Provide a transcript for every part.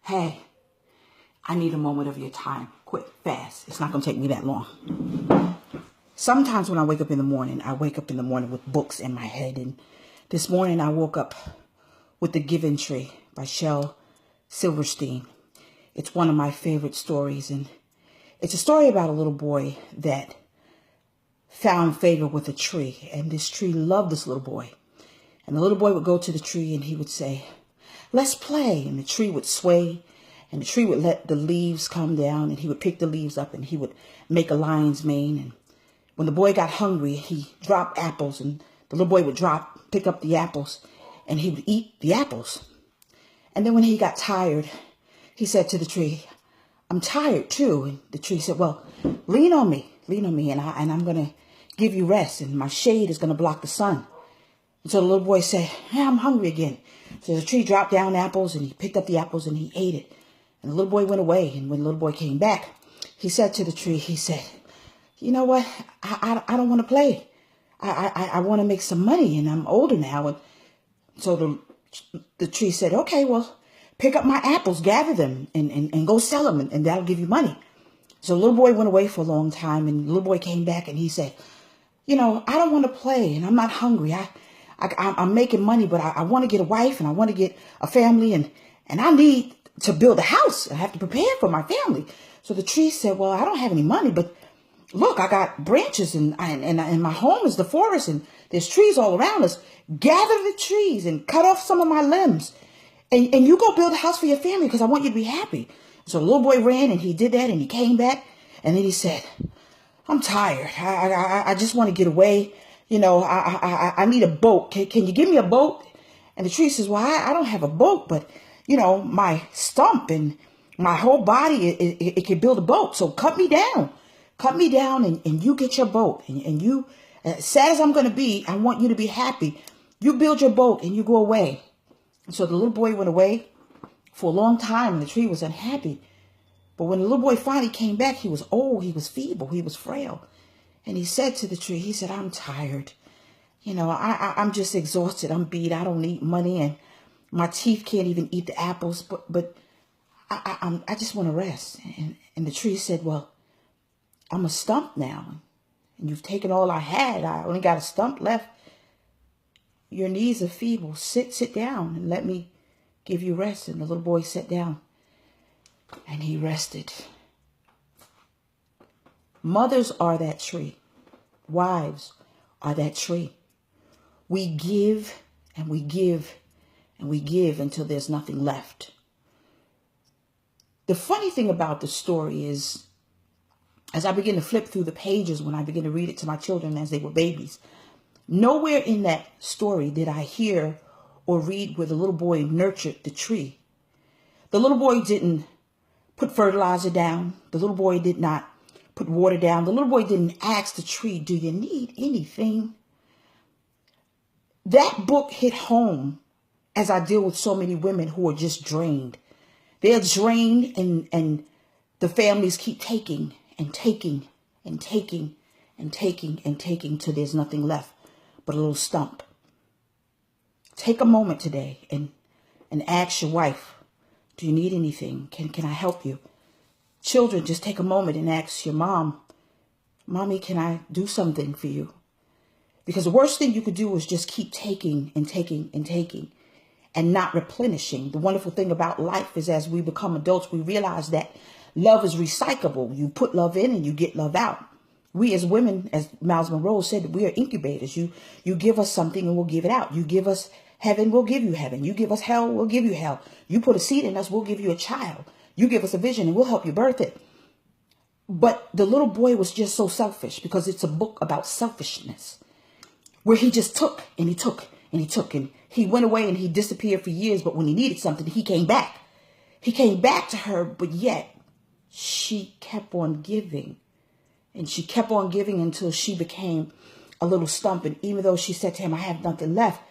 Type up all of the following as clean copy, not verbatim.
Hey, I need a moment of your time. Quick, fast. It's not going to take me that long. Sometimes when I wake up in the morning, with books in my head. And this morning I woke up with The Giving Tree by Shel Silverstein. It's one of my favorite stories. And it's a story about a little boy that found favor with a tree. And this tree loved this little boy. And the little boy would go to the tree and he would say, "Let's play." And the tree would sway and the tree would let the leaves come down and he would pick the leaves up and he would make a lion's mane. And when the boy got hungry, he dropped apples and the little boy would pick up the apples and he would eat the apples. And then when he got tired, he said to the tree, "I'm tired too." And the tree said, "Well, lean on me, and I'm going to give you rest and my shade is going to block the sun." And so the little boy said, "Yeah, I'm hungry again." So the tree dropped down apples and he picked up the apples and he ate it. And the little boy went away. And when the little boy came back, he said to the tree, he said, "You know what? I don't want to play. I want to make some money and I'm older now." And so the tree said, "Okay, well, pick up my apples, gather them and go sell them and that'll give you money." So the little boy went away for a long time and the little boy came back and he said, "You know, I don't want to play and I'm not hungry. I'm making money, but I want to get a wife and I want to get a family and I need to build a house. I have to prepare for my family." So the tree said, "Well, I don't have any money, but look, I got branches and my home is the forest and there's trees all around us. Gather the trees and cut off some of my limbs and you go build a house for your family because I want you to be happy." So the little boy ran and he did that and he came back and then he said, "I'm tired. I just want to get away. You know, I need a boat. Can you give me a boat?" And the tree says, "Well, I don't have a boat, but, you know, my stump and my whole body, it can build a boat. So cut me down and you get your boat. And you, as sad as I'm going to be, I want you to be happy. You build your boat and you go away." And so the little boy went away for a long time and the tree was unhappy. But when the little boy finally came back, he was old, he was feeble, he was frail. And he said to the tree, he said, "I'm tired. You know, I'm just exhausted. I'm beat. I don't need money and my teeth can't even eat the apples. But I just want to rest." And the tree said, "Well, I'm a stump now. And you've taken all I had. I only got a stump left. Your knees are feeble. Sit down and let me give you rest." And the little boy sat down and he rested. Mothers are that tree. Wives are that tree. We give and we give and we give until there's nothing left. The funny thing about the story is, as I begin to flip through the pages, when I begin to read it to my children as they were babies, nowhere in that story did I hear or read where the little boy nurtured the tree. The little boy didn't put fertilizer down. The little boy did not put water down. The little boy didn't ask the tree, "Do you need anything?" That book hit home as I deal with so many women who are just drained. They're drained and the families keep taking and taking and taking and taking and taking till there's nothing left but a little stump. Take a moment today and ask your wife, "Do you need anything? Can I help you?" Children, just take a moment and ask your mom, "Mommy, can I do something for you?" Because the worst thing you could do is just keep taking and taking and taking and not replenishing. The wonderful thing about life is as we become adults, we realize that love is recyclable. You put love in and you get love out. We as women, as Miles Monroe said, we are incubators. You give us something and we'll give it out. You give us heaven, we'll give you heaven. You give us hell, we'll give you hell. You put a seed in us, we'll give you a child. You give us a vision and we'll help you birth it. But the little boy was just so selfish because it's a book about selfishness where he just took and he took and he took and he went away and he disappeared for years. But when he needed something, he came back. He came back to her, but yet she kept on giving and she kept on giving until she became a little stump. And even though she said to him, "I have nothing left,"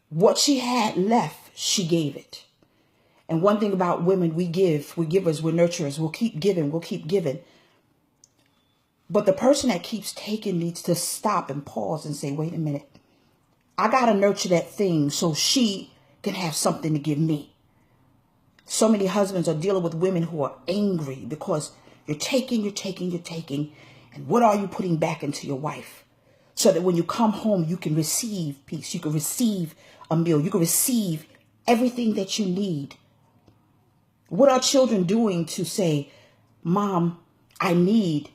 what she had left, she gave it. And one thing about women, we're givers, we're nurturers. We'll keep giving, we'll keep giving. But the person that keeps taking needs to stop and pause and say, "Wait a minute. I got to nurture that thing so she can have something to give me." So many husbands are dealing with women who are angry because you're taking. And what are you putting back into your wife? So that when you come home, you can receive peace. You can receive a meal. You can receive everything that you need. What are children doing to say, Mom, I need,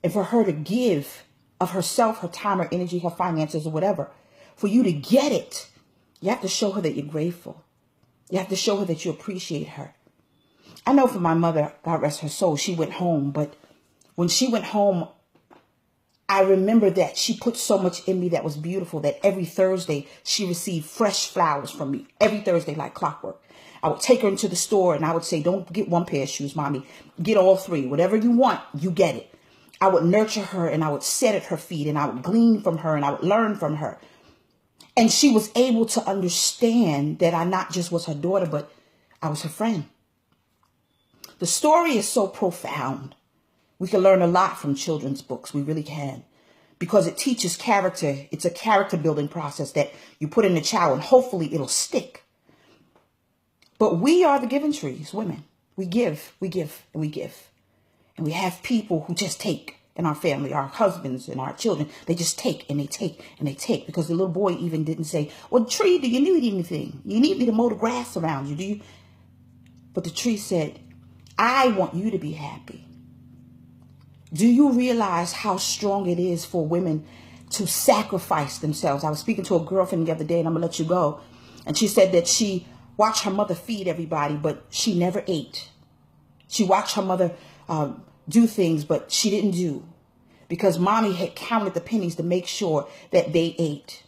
and for her to give of herself, her time, her energy, her finances, or whatever, for you to get it, you have to show her that you're grateful. You have to show her that you appreciate her. I know for my mother, God rest her soul, she went home, but when she went home, I remember that she put so much in me that was beautiful that every Thursday she received fresh flowers from me. Every Thursday, like clockwork. I would take her into the store and I would say, don't get one pair of shoes, Mommy. Get all three. Whatever you want, you get it. I would nurture her and I would sit at her feet and I would glean from her and I would learn from her. And she was able to understand that I not just was her daughter, but I was her friend. The story is so profound. We can learn a lot from children's books. We really can. Because it teaches character. It's a character building process that you put in a child and hopefully it'll stick. But we are the giving trees, women. We give, and we give. And we have people who just take in our family, our husbands and our children. They just take and they take and they take. Because the little boy even didn't say, well, tree, do you need anything? You need me to mow the grass around you, do you? But the tree said, I want you to be happy. Do you realize how strong it is for women to sacrifice themselves? I was speaking to a girlfriend the other day, and I'm going to let you go. And she said that she watched her mother feed everybody, but she never ate. She watched her mother do things, but she didn't do. Because Mommy had counted the pennies to make sure that they ate.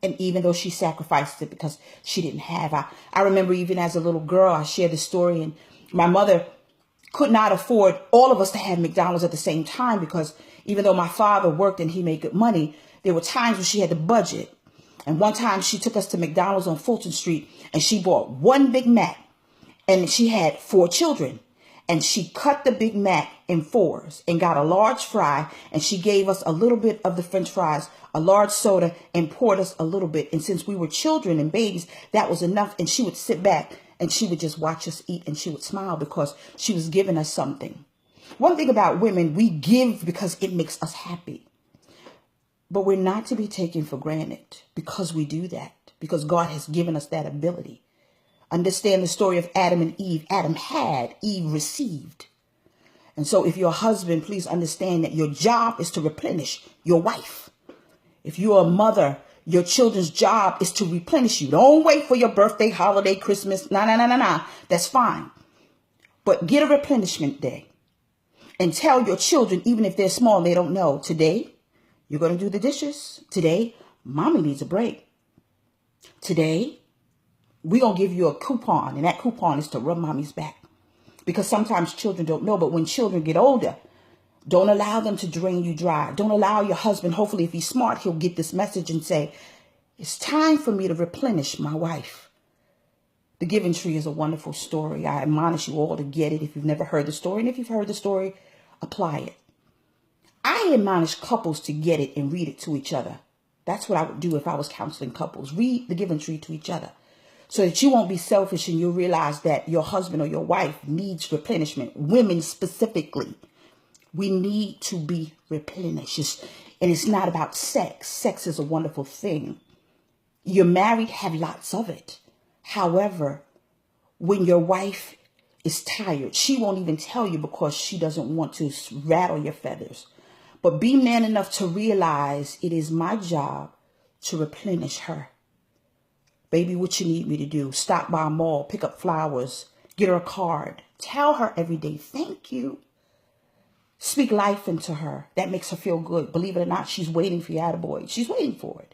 And even though she sacrificed it because she didn't have. I remember even as a little girl, I shared this story, and my mother could not afford all of us to have McDonald's at the same time because even though my father worked and he made good money, there were times when she had to budget. And one time she took us to McDonald's on Fulton Street and she bought one Big Mac and she had 4 children. And she cut the Big Mac in 4s and got a large fry. And she gave us a little bit of the French fries, a large soda, and poured us a little bit. And since we were children and babies, that was enough. And she would sit back and she would just watch us eat and she would smile because she was giving us something. One thing about women, we give because it makes us happy. But we're not to be taken for granted because we do that, because God has given us that ability. Understand the story of Adam and Eve. Adam had, Eve received. And so if you're a husband, please understand that your job is to replenish your wife. If you're a mother, your children's job is to replenish you. Don't wait for your birthday, holiday, Christmas. No. That's fine. But get a replenishment day and tell your children, even if they're small and they don't know, today you're going to do the dishes. Today, Mommy needs a break. Today, we're going to give you a coupon, and that coupon is to rub Mommy's back. Because sometimes children don't know, but when children get older, don't allow them to drain you dry. Don't allow your husband, hopefully if he's smart, he'll get this message and say, it's time for me to replenish my wife. The Giving Tree is a wonderful story. I admonish you all to get it if you've never heard the story. And if you've heard the story, apply it. I admonish couples to get it and read it to each other. That's what I would do if I was counseling couples. Read The Giving Tree to each other. So that you won't be selfish and you'll realize that your husband or your wife needs replenishment. Women specifically, we need to be replenished. And it's not about sex. Sex is a wonderful thing. You're married, have lots of it. However, when your wife is tired, she won't even tell you because she doesn't want to rattle your feathers. But be man enough to realize it is my job to replenish her. Baby, what you need me to do? Stop by a mall, pick up flowers, get her a card. Tell her every day, thank you. Speak life into her. That makes her feel good. Believe it or not, she's waiting for you, attaboy. She's waiting for it.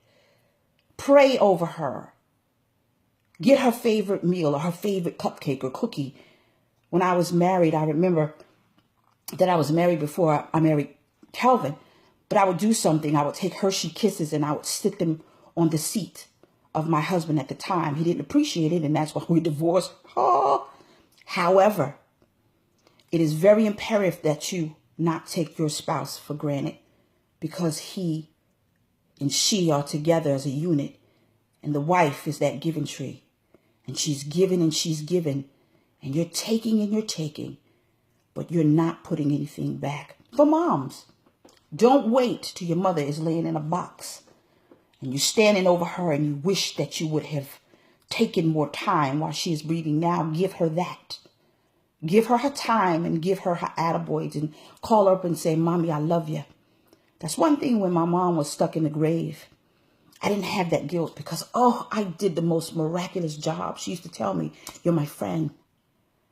Pray over her. Get her favorite meal or her favorite cupcake or cookie. When I was married, I remember that I was married before I married Calvin. But I would do something. I would take Hershey Kisses and I would stick them on the seat of my husband at the time. He didn't appreciate it, and that's why we divorced. Oh. However, it is very imperative that you not take your spouse for granted because he and she are together as a unit, and the wife is that giving tree, and she's given and she's given, And you're taking and you're taking, but you're not putting anything back. For moms, don't wait till your mother is laying in a box and you're standing over her and you wish that you would have taken more time while she is breathing. Now give her that. Give her time and give her her attaboys and call her up and say, Mommy, I love you. That's one thing when my mom was stuck in the grave. I didn't have that guilt because, I did the most miraculous job. She used to tell me, you're my friend.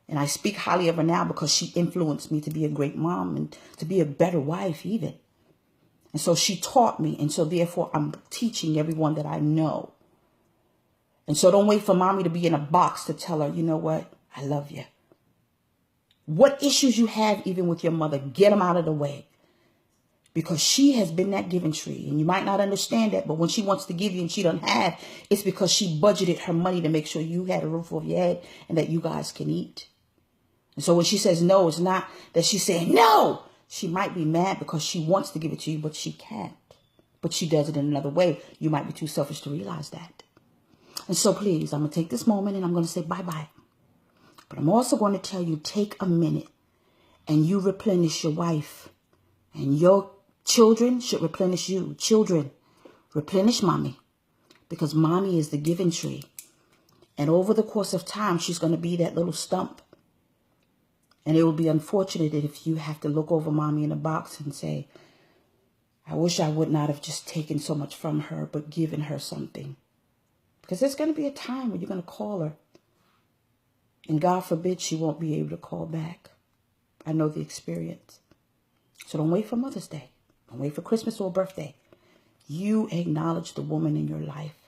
And I speak highly of her now because she influenced me to be a great mom and to be a better wife even. And so she taught me. And so therefore I'm teaching everyone that I know. And so don't wait for mommy to be in a box to tell her, you know what? I love you. What issues you have even with your mother, get them out of the way. Because she has been that giving tree. And you might not understand that, but when she wants to give you and she doesn't have, it's because she budgeted her money to make sure you had a roof over your head and that you guys can eat. And so when she says no, it's not that she's saying no. She might be mad because she wants to give it to you, but she can't. But she does it in another way. You might be too selfish to realize that. And so please, I'm going to take this moment and I'm going to say bye-bye. But I'm also going to tell you, take a minute and you replenish your wife. And your children should replenish you. Children, replenish mommy. Because mommy is the giving tree. And over the course of time, she's going to be that little stump. And it will be unfortunate if you have to look over mommy in a box and say, I wish I would not have just taken so much from her, but given her something. Because there's going to be a time when you're going to call her. And God forbid she won't be able to call back. I know the experience. So don't wait for Mother's Day. Don't wait for Christmas or birthday. You acknowledge the woman in your life.